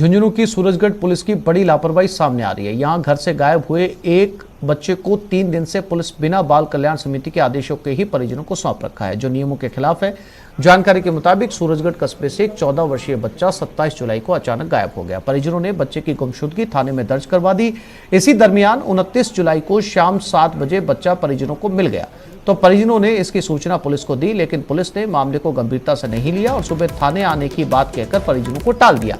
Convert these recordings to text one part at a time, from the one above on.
झुंझुनू की सूरजगढ़ पुलिस की बड़ी लापरवाही सामने आ रही है। यहां घर से गायब हुए एक बच्चे को 3 दिन से पुलिस बिना बाल कल्याण समिति के आदेशों के ही परिजनों को सौंप रखा है, जो नियमों के खिलाफ है। जानकारी के मुताबिक सूरजगढ़ कस्बे से एक 14 वर्षीय बच्चा 27 जुलाई को अचानक गायब हो गया। परिजनों ने बच्चे की गुमशुदगी थाने में दर्ज करवा दी। इसी दरमियान 29 जुलाई को शाम 7 बजे बच्चा परिजनों को मिल गया, तो परिजनों ने इसकी सूचना पुलिस को दी, लेकिन पुलिस ने मामले को गंभीरता से नहीं लिया और सुबह थाने आने की बात कहकर परिजनों को टाल दिया।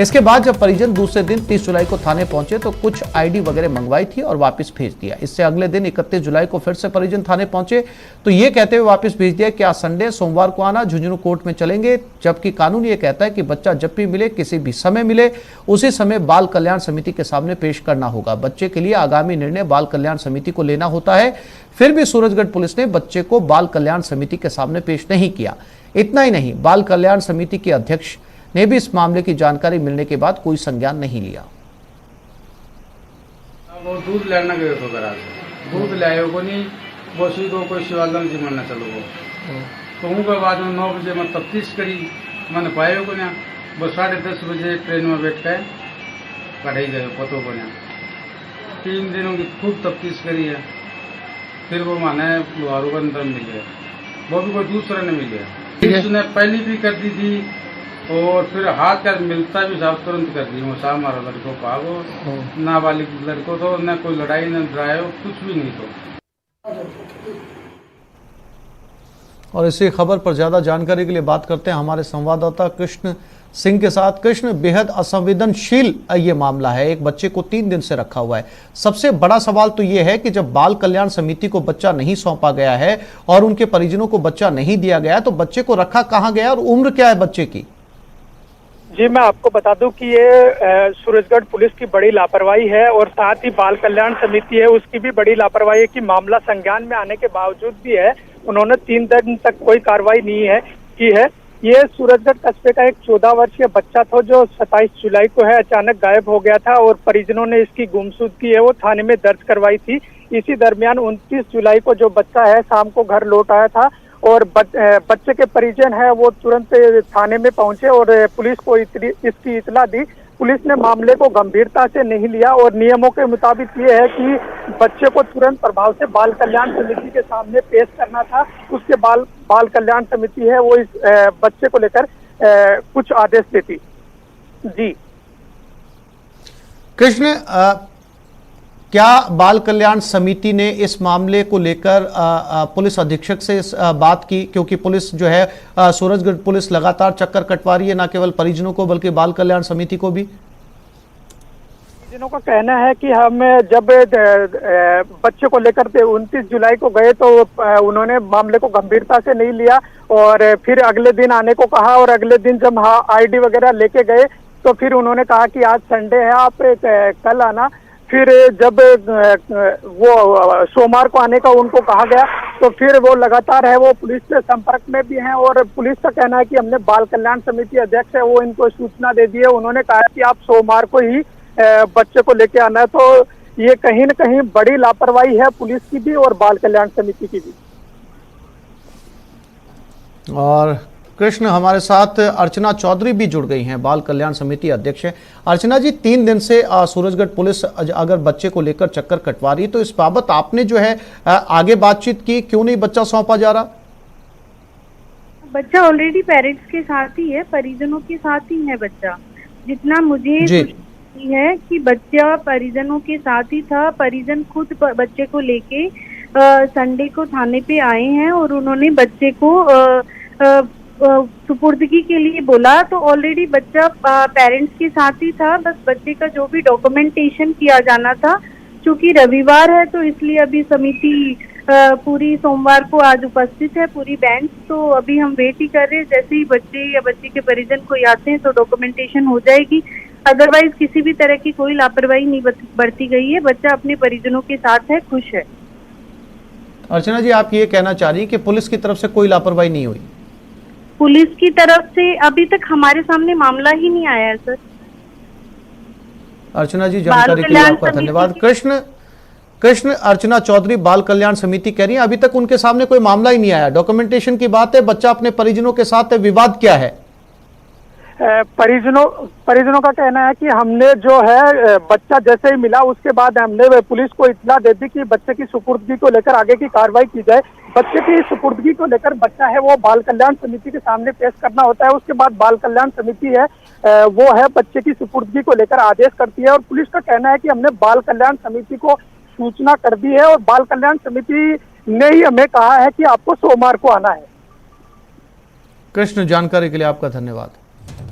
इसके बाद जब परिजन दूसरे दिन 30 जुलाई को थाने पहुंचे तो कुछ आईडी वगैरह मंगवाई थी और वापस भेज दिया। इससे अगले दिन 31 जुलाई को फिर से परिजन थाने पहुंचे तो ये कहते हुए वापस भेज दिया कि आज संडे सोमवार को आना, झुंझुनू कोर्ट में चलेंगे, जबकि कानून ये कहता है कि बच्चा जब भी मिले, किसी भी समय मिले, उसी समय बाल कल्याण समिति के सामने पेश करना होगा। बच्चे के लिए आगामी निर्णय बाल कल्याण समिति को लेना होता है। फिर भी सूरजगढ़ पुलिस ने बच्चे को बाल कल्याण समिति के सामने पेश नहीं किया। इतना ही नहीं, बाल कल्याण समिति के अध्यक्ष ने भी इस मामले की जानकारी मिलने के बाद कोई संज्ञान नहीं लिया। वो दूध लेना गए तो घर दूध लाए को नहीं, वो सीधो कोई शिवालम जी मानना चलो तो उनके बाद में 9 बजे मैं तफ्तीश करी, मैंने पाए को ना वो 10:30 बजे ट्रेन में बैठ कर कढ़ाई गए पतों को ना। 3 दिनों की खूब तफ्तीश करी है, फिर वो माने लोहारू का अंदर मिले, वो भी कोई दूसरा नहीं मिले। उसने पहली भी कर दी थी और फिर हाथ का मिलता भी साफ तुरंत कर दी। वो सा हमारा लड़कों पागो नाबालिग लड़कों तो न कोई लड़ाई न ड्राइव कुछ भी नहीं तो। और इसी खबर पर ज्यादा जानकारी के लिए बात करते हैं हमारे संवाददाता कृष्ण सिंह के साथ। कृष्ण, बेहद असंवेदनशील ये मामला है, एक बच्चे को 3 दिन से रखा हुआ है। सबसे बड़ा सवाल तो ये है कि जब बाल कल्याण समिति को बच्चा नहीं सौंपा गया है और उनके परिजनों को बच्चा नहीं दिया गया है, तो बच्चे को रखा कहाँ गया और उम्र क्या है बच्चे की? जी, मैं आपको बता दूं कि ये सूरजगढ़ पुलिस की बड़ी लापरवाही है और साथ ही बाल कल्याण समिति है उसकी भी बड़ी लापरवाही है कि मामला संज्ञान में आने के बावजूद भी है उन्होंने 3 दिन तक कोई कार्रवाई नहीं की है। ये सूरजगढ़ कस्बे का एक 14 वर्षीय बच्चा था जो 27 जुलाई को है अचानक गायब हो गया था और परिजनों ने इसकी गुमशुदगी है वो थाने में दर्ज करवाई थी। इसी दरमियान 29 जुलाई को जो बच्चा है शाम को घर लौट आया था और बच्चे के परिजन है वो तुरंत थाने में पहुंचे और पुलिस को इसकी इतला दी। पुलिस ने मामले को गंभीरता से नहीं लिया और नियमों के मुताबिक ये है कि बच्चे को तुरंत प्रभाव से बाल कल्याण समिति के सामने पेश करना था। उसके बाल कल्याण समिति है वो इस बच्चे को लेकर कुछ आदेश देती। जी कृष्ण, क्या बाल कल्याण समिति ने इस मामले को लेकर पुलिस अधीक्षक से बात की? क्योंकि पुलिस जो है सूरजगढ़ पुलिस लगातार चक्कर कटवा रही है, न केवल परिजनों को बल्कि बाल कल्याण समिति को भी। परिजनों का कहना है कि हम जब बच्चे को लेकर 29 जुलाई को गए तो उन्होंने मामले को गंभीरता से नहीं लिया और फिर अगले दिन आने को कहा और अगले दिन जब आईडी वगैरह लेके गए तो फिर उन्होंने कहा कि आज संडे है आप कल आना। फिर जब वो सोमवार को आने का उनको कहा गया तो फिर वो लगातार है वो पुलिस से संपर्क में भी हैं और पुलिस का कहना है कि हमने बाल कल्याण समिति अध्यक्ष है वो इनको सूचना दे दी है। उन्होंने कहा कि आप सोमवार को ही बच्चे को लेके आना है। तो ये कहीं न कहीं बड़ी लापरवाही है पुलिस की भी और बाल कल्याण समिति की भी। और कृष्ण, हमारे साथ अर्चना चौधरी भी जुड़ गई हैं, बाल कल्याण समिति अध्यक्ष हैं। अर्चना जी, 3 दिन से सूरजगढ़ पुलिस अगर बच्चे को लेकर चक्कर कटवा रही, तो इस बाबत आपने जो है आगे बातचीत की, क्यों नहीं बच्चा सौंपा जा रहा? बच्चा ऑलरेडी पेरेंट्स के साथ ही है, परिजनों के साथ ही है बच्चा। जितना मुझे है कि बच्चा परिजनों के साथ ही था। परिजन खुद बच्चे को लेके संडे को थाने पे आए हैं और उन्होंने बच्चे को सुपुर्दगी के लिए बोला। तो ऑलरेडी बच्चा पेरेंट्स के साथ ही था, बस बच्चे का जो भी डॉक्यूमेंटेशन किया जाना था, क्योंकि रविवार है तो इसलिए अभी समिति पूरी सोमवार को आज उपस्थित है, पूरी बेंच। तो अभी हम वेट ही कर रहे हैं, जैसे ही बच्चे या बच्चे के परिजन कोई आते हैं तो डॉक्यूमेंटेशन हो जाएगी। अदरवाइज किसी भी तरह की कोई लापरवाही नहीं बरती गई है। बच्चा अपने परिजनों के साथ है, खुश है। अर्चना जी, आप ये कहना चाह रही हैं कि पुलिस की तरफ से कोई लापरवाही नहीं हुई? पुलिस की तरफ से अभी तक हमारे सामने मामला ही नहीं आया है सर। अर्चना जी, जानकारी के लिए आपका धन्यवाद। कृष्ण, अर्चना चौधरी बाल कल्याण समिति कह रही है अभी तक उनके सामने कोई मामला ही नहीं आया। डॉक्यूमेंटेशन की बात है, बच्चा अपने परिजनों के साथ है, विवाद क्या है? परिजनों का कहना है कि हमने जो है बच्चा जैसे ही मिला उसके बाद हमने पुलिस को इत्तला दे दी कि बच्चे की सुपुर्दगी को लेकर आगे की कार्रवाई की जाए। बच्चे की सुपुर्दगी को लेकर बच्चा है वो बाल कल्याण समिति के सामने पेश करना होता है। उसके बाद बाल कल्याण समिति है वो है बच्चे की सुपुर्दगी को लेकर आदेश करती है। और पुलिस का कहना है कि हमने बाल कल्याण समिति को सूचना कर दी है और बाल कल्याण समिति ने ही हमें कहा है कि आपको सोमवार को आना है। कृष्ण, जानकारी के लिए आपका धन्यवाद।